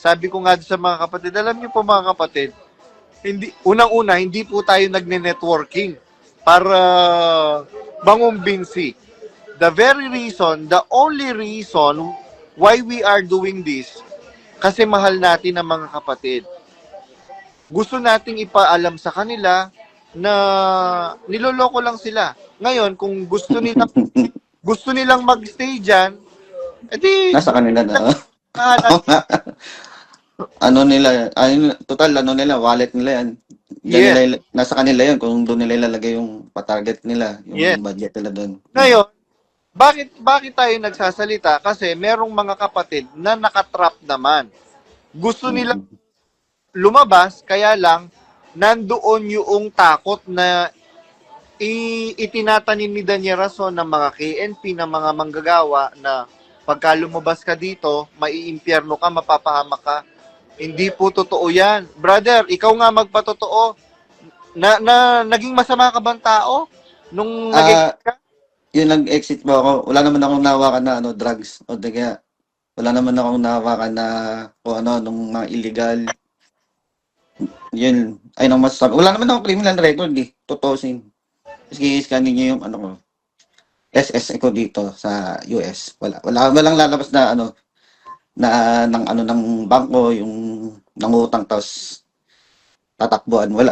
sabi ko nga sa mga kapatid, alam niyo po mga kapatid, unang-una, hindi po tayo nagne-networking para mangumbinsi. The only reason why we are doing this, kasi mahal natin ang mga kapatid. Gusto nating ipaalam sa kanila na niloloko lang sila. Ngayon, kung gusto nilang magstay diyan, edi Nasa kanila na. Ano nila, total ano nila, wallet nila yan. Yes. Nila, nasa kanila yan kung doon nila ilalagay yung patarget nila, yung Yes. budget nila doon. Ngayon, bakit tayo nagsasalita? Kasi merong mga kapatid na nakatrap naman. Gusto nilang lumabas, kaya lang nandoon yung takot na itinatanim ni Daniel Rason ng mga KNP, ng mga manggagawa na pagka lumabas ka dito, maiimpyerno ka, mapapahamak ka. Hindi po totoo yan. Brother, ikaw nga magpatotoo. Naging masama ka bang tao nung nag-exit ka? Yung nag-exit po ako, wala naman akong nahawakan na drugs o kaya wala naman akong nahawakan na o nung mga illegal. Yun, ay nang masasabi. Wala naman akong criminal record eh. Tutusin. Iskanin niyo yung ko. SS ko dito sa US. Walang lalabas na ng bangko, yung nangutang tapos tatakbuhan. Wala.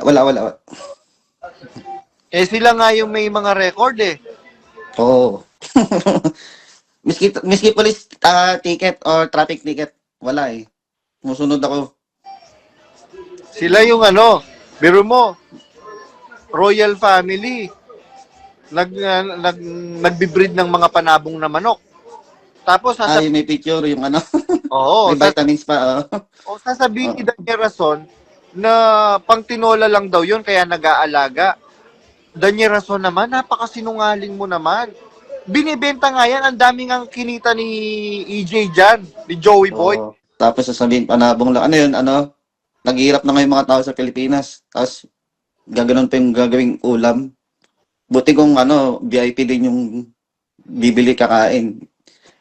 Eh sila nga yung may mga record eh. Oo. miski police ticket or traffic ticket, wala eh. Musunod ako. Sila yung biro mo, royal family, nagbibreed ng mga panabong na manok. Tapos may picture yung Oo, may vitamins pa. O sasabihin ni Daniel Rason na pang tinola lang daw yun kaya nag-aalaga. Daniel Rason naman, napakasinungaling mo naman. Binibenta nga yan, ang daming ang kinita ni EJ dyan, ni Joey Boy. Tapos sasabihin, panabong lang. Ano yun, naghihirap na ngayon mga tao sa Pilipinas. Tapos, gaganon pa yung gagawing ulam. Buti kung VIP din yung bibili kakain.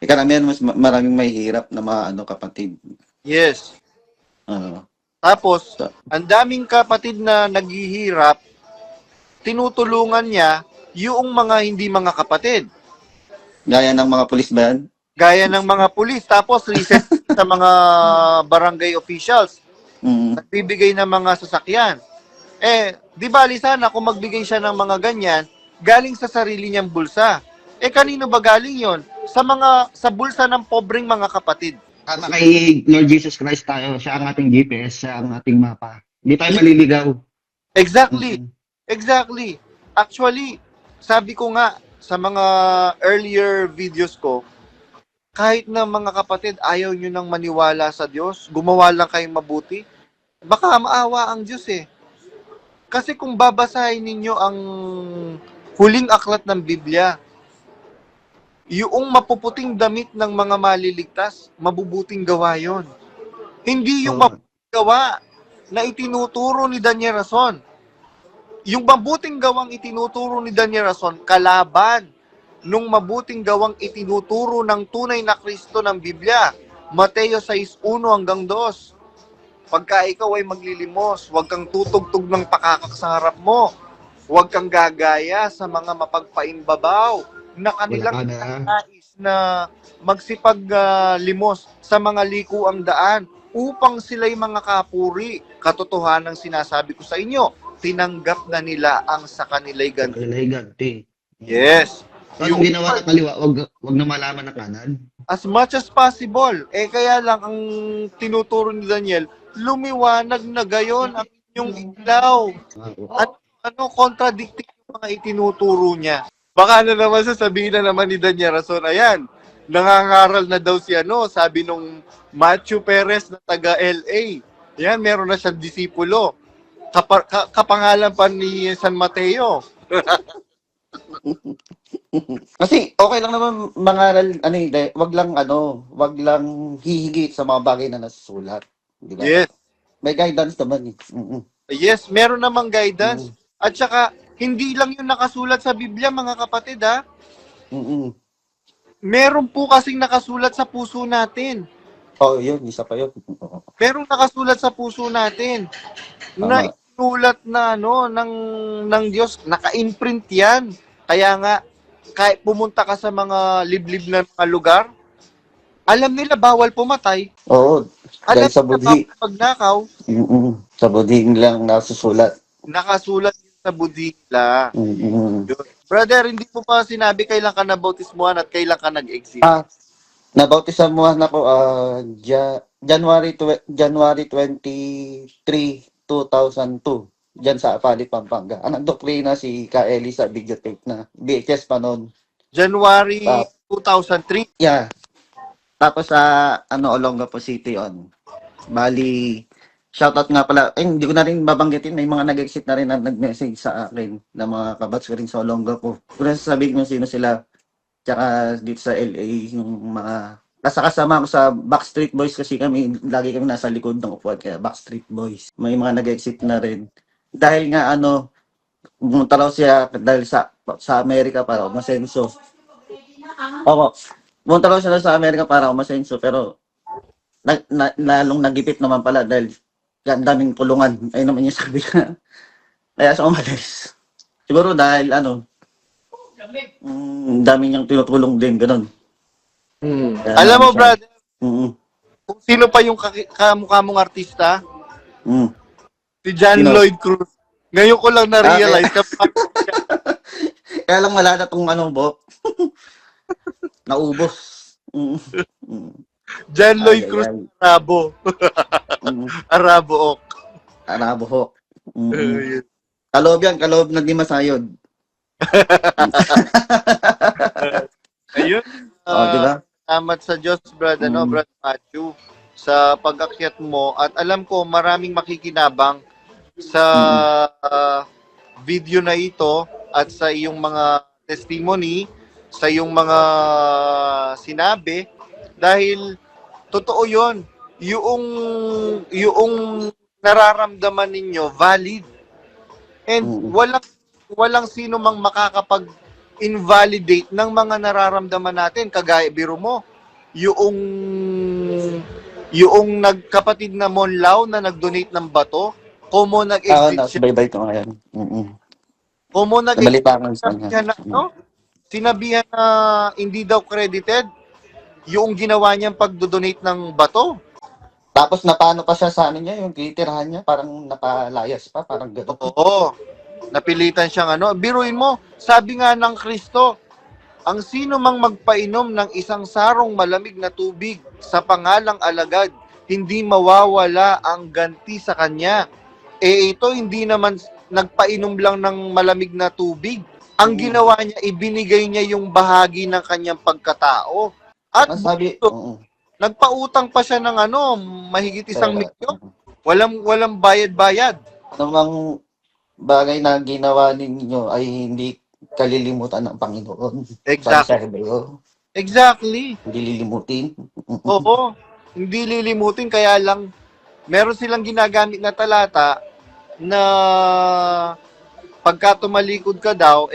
Karamihan mas maraming may hirap na mga kapatid. Yes. Tapos, ang daming kapatid na naghihirap, tinutulungan niya yung mga hindi mga kapatid. Gaya ng mga pulis ba yan? Gaya ng mga pulis. Tapos, recent sa mga barangay officials. Nagbibigay ng mga sasakyan. Di bali sana kung magbigay siya ng mga ganyan, galing sa sarili niyang bulsa. Kanino ba galing yon? Sa bulsa ng pobreng mga kapatid. Tama kay Lord Jesus Christ tayo. Siya ang ating GPS, siya ang ating mapa. Hindi tayo maliligaw. Exactly. Exactly. Actually, sabi ko nga sa mga earlier videos ko, kahit na mga kapatid ayaw nyo nang maniwala sa Diyos, gumawa lang kayong mabuti, baka maawa ang Diyos eh. Kasi kung babasahin ninyo ang huling aklat ng Biblia, yung mapuputing damit ng mga maliligtas, mabubuting gawa yon. Hindi yung mabubuting gawa na itinuturo ni Daniel Rason. Yung mabuting gawang itinuturo ni Daniel Rason, kalaban nung mabuting gawang itinuturo ng tunay na Kristo ng Biblia. Mateo 6:1 hanggang 2. Pagka ikaw ay maglilimos, huwag kang tutugtog ng pakakak sa harap mo. Huwag kang gagaya sa mga mapagpaimbabaw na kanilang nais na magsipaglimos sa mga likuang daan upang sila'y mga kapuri. Katotohanan sinasabi ko sa inyo, tinanggap na nila ang sa kanila'y ganti. Yes. Yung ginawa ng kaliwa, wag na malaman ng kanan. As much as possible. Kaya lang ang tinuturo ni Daniel, lumiwanag na gayon ang inyong ilaw. At contradicting yung mga itinuturo niya. Baka naman sasabihin na naman ni Daniel Rason, ayan, nangangaral na daw si sabi nung Matthew Perez na taga LA. Yan, meron na siyang disipulo. Kapangalan pa ni San Mateo. Kasi okay lang naman mangaral, wag lang hihigit sa mga bagay na nasusulat. Di ba? Yes. May guidance naman eh. Yes, meron namang guidance. At saka, hindi lang yung nakasulat sa Biblia, mga kapatid, ha? Meron po kasing nakasulat sa puso natin. Oh, yun, isa pa yun. Merong nakasulat sa puso natin na Tama. inulat na ano ng Diyos, naka-imprint 'yan. Kaya nga kahit pumunta ka sa mga liblib na mga lugar, alam nila bawal pumatay, Oo, alam dahil sa nila budhi. bawal magnakaw, Sa budhi lang nasusulat. nakasulat yun sa budhi nila. Mm-mm. Yun. Brother, hindi mo pa sinabi kailan ka nabautismuhan at kailan ka nag-exit. Ah, nabautisan mo na po January 23, 2002. Diyan sa Apalit, Pampanga. Ang doktrina si Ka Eli sa videotape na VHS pa noon. January Tap, 2003. yeah. Tapos sa Olongapo City on. Bali, shoutout nga pala. Hindi ko na rin babanggitin. May mga nag-exit na rin na nag-message sa akin na mga kabats ko rin sa Olongapo. Kung sasabihin kung sino sila. Tsaka dito sa LA, yung mga kasama ko sa Backstreet Boys kasi lagi kami nasa likod ng upuan kaya Backstreet Boys. May mga nag-exit na rin. Dahil nga pumunta raw siya dahil sa Amerika para umasenso. Opo. Pumunta raw siya sa Amerika para umasenso pero lalong nagipit naman pala dahil ang daming kulungan. Ayun naman yung sabi niya. Kaya siya umalis. Siguro dahil dami niyang tinutulong din, ganun. Kaya Alam mo, siya. brother, Mm, kung sino pa yung kamukha mong artista? mm. Si John Sino? Lloyd Cruz. Ngayon ko lang na-realize Kaya lang wala na tong Bo. Naubos. Mm, mm. John Lloyd Ay, Cruz ay, ay. Arabo. Mm, Arabo ok. Arabuhok. Mm. Ayun. Kaloob na di masayod. Ayun. Oh, di ba? Salamat sa Diyos, brother, no, Mm. brother Matthew, sa pag-akyat mo. At alam ko, maraming makikinabang sa video na ito at sa iyong mga testimony, sa iyong mga sinabi, dahil totoo yon, yung nararamdaman ninyo valid, and Mm. walang sino mang makakapag-invalidate ng mga nararamdaman natin. Kagaya, biro mo, yung nagkapatid na Monlaw na nag-donate ng bato, kumo nag-exit siya, Nasubaybay ko ngayon. Mm. kumo nag-exit, Nabalitaan ko sa kanya. sinabihan na, no? Sinabihan na hindi daw credited yung ginawa niyang pagdodonate ng bato. Tapos napano pa siya sa niya, yung titirahan niya, parang napalayas pa, parang gano'n. Oo. Napilitan siyang biruin mo, sabi nga ng Kristo, ang sino mang magpainom ng isang sarong malamig na tubig sa pangalang alagad, hindi mawawala ang ganti sa kanya. Ito hindi naman nagpainom lang ng malamig na tubig. Ang ginawa niya, ibinigay niya yung bahagi ng kanyang pagkatao. At Ang sabi, nagpautang pa siya ng mahigit 1 milyon. Walang bayad-bayad. anumang bagay na ginawa ninyo ay hindi kalilimutan ng Panginoon. Exactly. Sabi sa Hebreo, Exactly. hindi lilimutin. Oo. Hindi lilimutin, kaya lang meron silang ginagamit na talata na pagka tumalikod ka daw,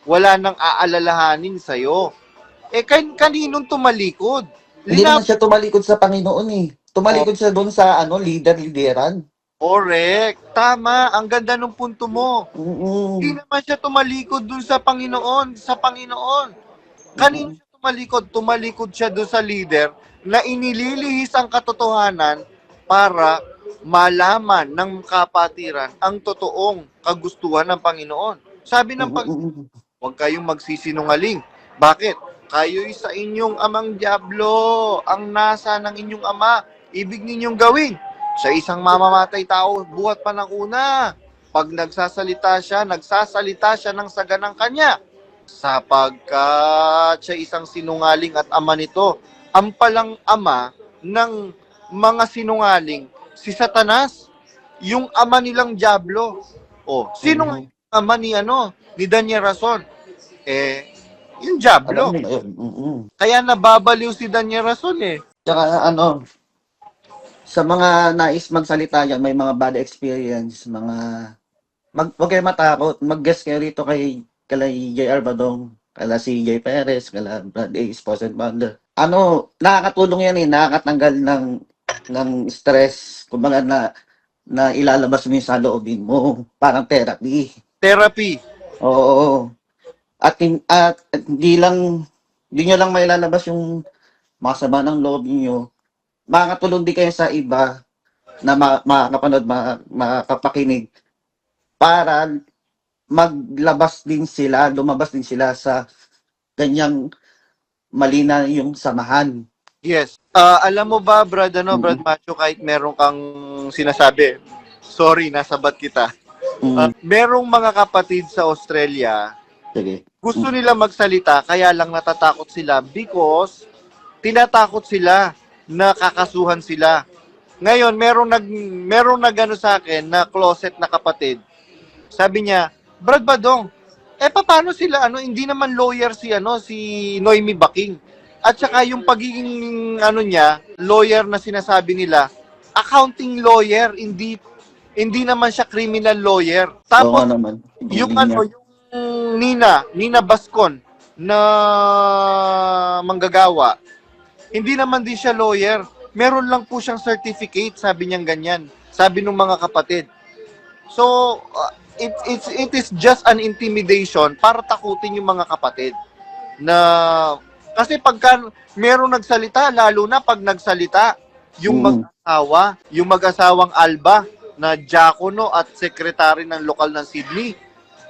wala nang aalalahanin sa'yo. Kaninong tumalikod? Hindi naman siya tumalikod sa Panginoon eh. Tumalikod siya doon sa lideran. Correct. Tama. Ang ganda ng punto mo. Mm-mm. Hindi naman siya tumalikod dun sa Panginoon. Kanino siya tumalikod? Tumalikod siya dun sa leader na inililihis ang katotohanan para malaman ng kapatiran ang totoong kagustuhan ng Panginoon. Sabi ng Panginoon, huwag kayong magsisinungaling. Bakit? Kayo'y sa inyong amang diablo, ang nasa ng inyong ama, ibig ninyong gawin. Sa isang mamamatay tao, buhat pa ng una. Pag nagsasalita siya ng saganang kanya. Sapagkat siya isang sinungaling at ama nito. Ang palang ama ng mga sinungaling, si Satanas, yung ama nilang diablo. Sino nga yung ama ni Daniel Rason? Yung diablo. Alam nila yun. Kaya nababaliw si Daniel Rason Tsaka sa mga nais magsalita yan, may mga bad experience, huwag kayo matakot. Mag-guest kayo rito kay JR Badong, kala CJ Perez, kala Brad A. Sposen Banda. nakakatulong yan nakakatanggal ng stress, kumbaga na ilalabas mo yung sa loobin mo, parang therapy. Therapy. Oo. At hindi nyo lang mailalabas yung masama ng loob niyo. Makakatulong din kayo sa iba na makakapanood, makakapakinig para lumabas din sila sa ganyang mali na yung samahan. Yes. Alam mo ba, Brad Mm. Macho, kahit meron kang sinasabi, sorry, nasabat kita. Mm. Merong mga kapatid sa Australia, Sige. gusto nila magsalita, kaya lang natatakot sila because tinatakot sila na kakasuhan sila. Ngayon, merong nagano sa akin na closet na kapatid. Sabi niya, Brad Badong, paano sila hindi naman lawyer si Noemi Baking. At saka yung pagiging niya, lawyer na sinasabi nila, accounting lawyer, hindi naman siya criminal lawyer. Oo Tapos nga naman. yung Galing niya. yung Nina Bascon na manggagawa, hindi naman din siya lawyer. Meron lang po siyang certificate, sabi niyang ganyan. Sabi ng mga kapatid. So, it is just an intimidation para takutin yung mga kapatid. Na, kasi pagka merong nagsalita, lalo na pag nagsalita, yung mag-asawa, yung mag-asawang Alba, na diakono at sekretary ng lokal ng Sydney,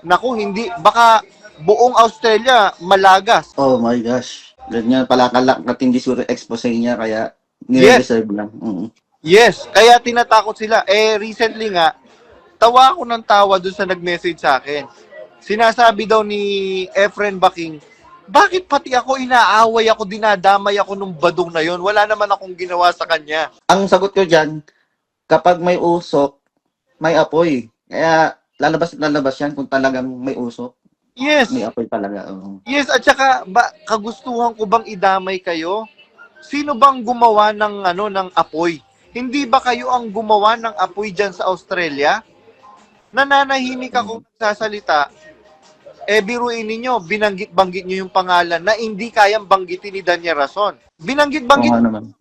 naku, hindi, baka buong Australia malagas. Oh my gosh. Ganyan pala kalak at hindi siguro expose niya kaya nire-reserve lang. Yes, kaya tinatakot sila. Recently nga, tawa ako ng tawa doon sa nag-message sa akin. Sinasabi daw ni Efren Baking, bakit pati ako inaaway ako, dinadamay ako nung badong na yon? Wala naman akong ginawa sa kanya. Ang sagot ko dyan, kapag may usok, may apoy. Kaya lalabas at lalabas yan kung talagang may usok. Yes. May apoy talaga. Yes, at saka kagustuhan ko bang idamay kayo? Sino bang gumawa ng apoy? Hindi ba kayo ang gumawa ng apoy diyan sa Australia? Nananahimik ako nagsasalita. Biruin ninyo, binanggit-banggit nyo yung pangalan na hindi kayang banggitin ni Danya Rason. Binanggit-banggit. Oo naman.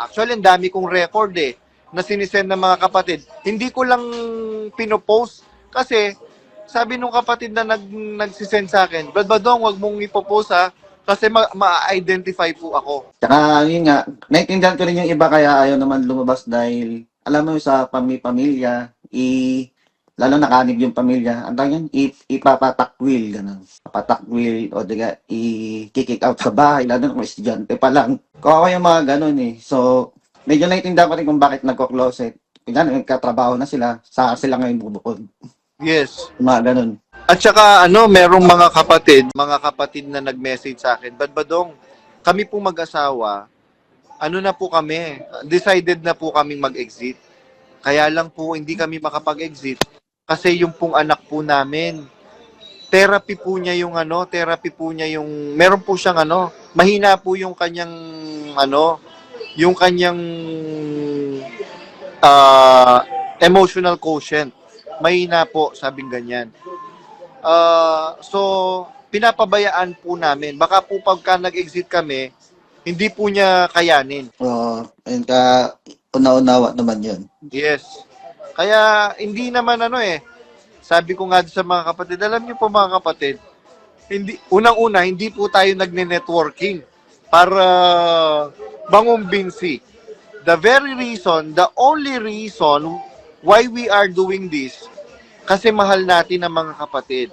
Actually, ang dami kong record na sinisend ng mga kapatid. Hindi ko lang pinopost kasi sabi nung kapatid na nagsisend sa akin, Brad Badong, wag mong ipopost kasi ma-identify po ako. Tsaka yun nga, naiintindihan ko rin yung iba kaya ayaw naman lumabas dahil alam mo sa pamilya, lalo nakanib yung pamilya, ang tawag yun, ipapatakwil, gano'n. Papatakwil, o diga, i-kick out sa bahay, lalo na kung estudyante pa lang. Kawawa yung mga gano'n So, medyo naiintindihan ko rin kung bakit nagko-closet. Kaya nagkatrabaho na sila, sila ngayon bubukod. Yes. Mga gano'n. At saka merong mga kapatid na nag-message sa akin, Badong, kami po mag-asawa, na po kami, decided na po kaming mag-exit. Kaya lang po hindi kami makapag-exit kasi yung pong anak po namin, therapy po niya yung meron po siyang mahina po yung kanyang emotional quotient. Mahina po, sabing ganyan. So, pinapabayaan po namin. Baka po pagka nag-exit kami, hindi po niya kayanin. Ayun ka, una-unawa naman yun. Yes. Kaya, hindi naman sabi ko nga sa mga kapatid, alam niyo po mga kapatid, unang-una, hindi po tayo nagne-networking para mangumbinsi. The only reason why we are doing this, kasi mahal natin ang mga kapatid.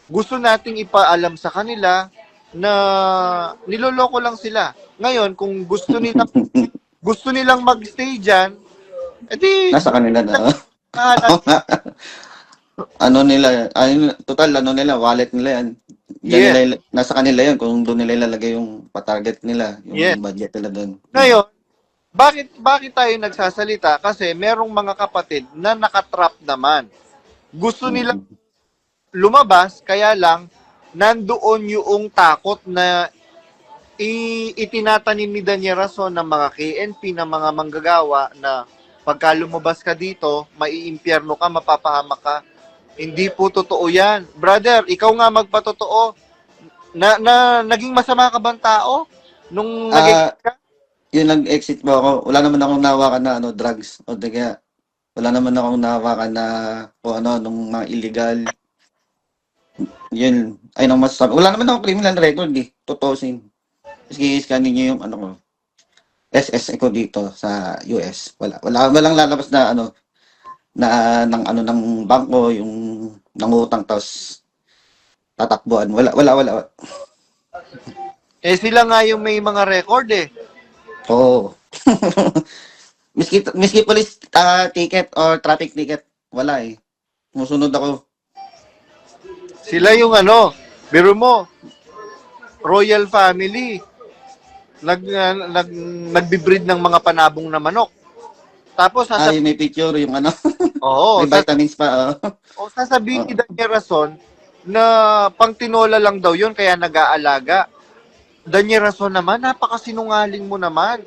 Gusto nating ipaalam sa kanila na niloloko lang sila. Ngayon, kung gusto nilang magstay diyan, nasa kanila na. Wallet nila yan. Nasa kanila yan kung doon nila ilalagay yung patarget nila, yung budget nila doon. Ngayon, bakit tayo nagsasalita? Kasi merong mga kapatid na nakatrap naman. Gusto nilang lumabas, kaya lang nandoon yung takot na itinatanim ni Danya Rason ng mga KNP, ng mga manggagawa na pagka lumabas ka dito, maiimpyerno ka, mapapahamak ka. Hindi po totoo yan. Brother, ikaw nga magpatotoo. Naging masama ka bang tao? Nung Ah, nag-exit ka? Yung nag-exit po ako, wala naman akong nahawakan na ano, drugs. O di kaya, wala naman akong nahawakan na o ano, nung mga illegal. Yun, ay nang masasabi. Wala naman akong criminal record eh. Tutusin. Kasi scanin niyo yung ano ko, SS ko dito sa US. Walang lalabas na ano, ng bangko, yung nangutang tapos tatakbuhan. Wala. Eh sila nga yung may mga record eh. Oo. Miski police ticket or traffic ticket, wala eh. Musunod ako. Sila yung ano, biro mo, royal family. Nagbi-breed ng mga panabong na manok. Tapos Ay, may picture yung ano, oo, may vitamins pa. sasabihin ni Oo. Daniel Rason na pang tinola lang daw yun kaya nag-aalaga. Daniel Rason naman, napakasinungaling mo naman.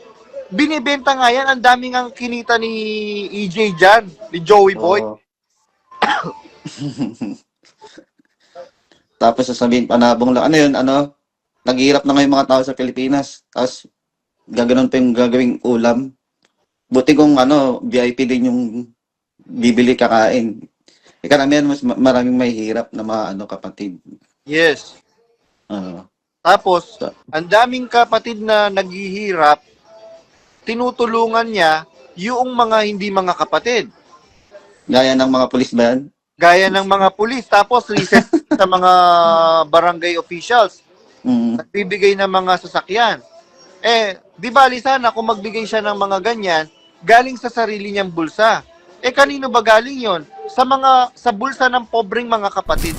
Binibenta nga yan, ang daming ang kinita ni EJ dyan, ni Joey Boy. Oo. Tapos sasabihin, panabong lang. Ano yun, ano, naghihirap na ngayon mga tao sa Pilipinas. Tapos, gaganon pa yung gagawing ulam. Buti kung ano, VIP din yung bibili kakain. Karamihan mas maraming may hirap na mga ano, kapatid. Yes. Oo. Tapos, ang daming kapatid na naghihirap, tinutulungan niya yung mga hindi mga kapatid. Gaya ng mga pulis ba yan? Gaya ng mga pulis. Tapos, recent sa mga barangay officials, Mm. nagbibigay ng mga sasakyan. Eh, di bali sana kung magbigay siya ng mga ganyan, galing sa sarili niyang bulsa. Eh, kanino ba galing yon? Sa bulsa ng pobreng mga kapatid.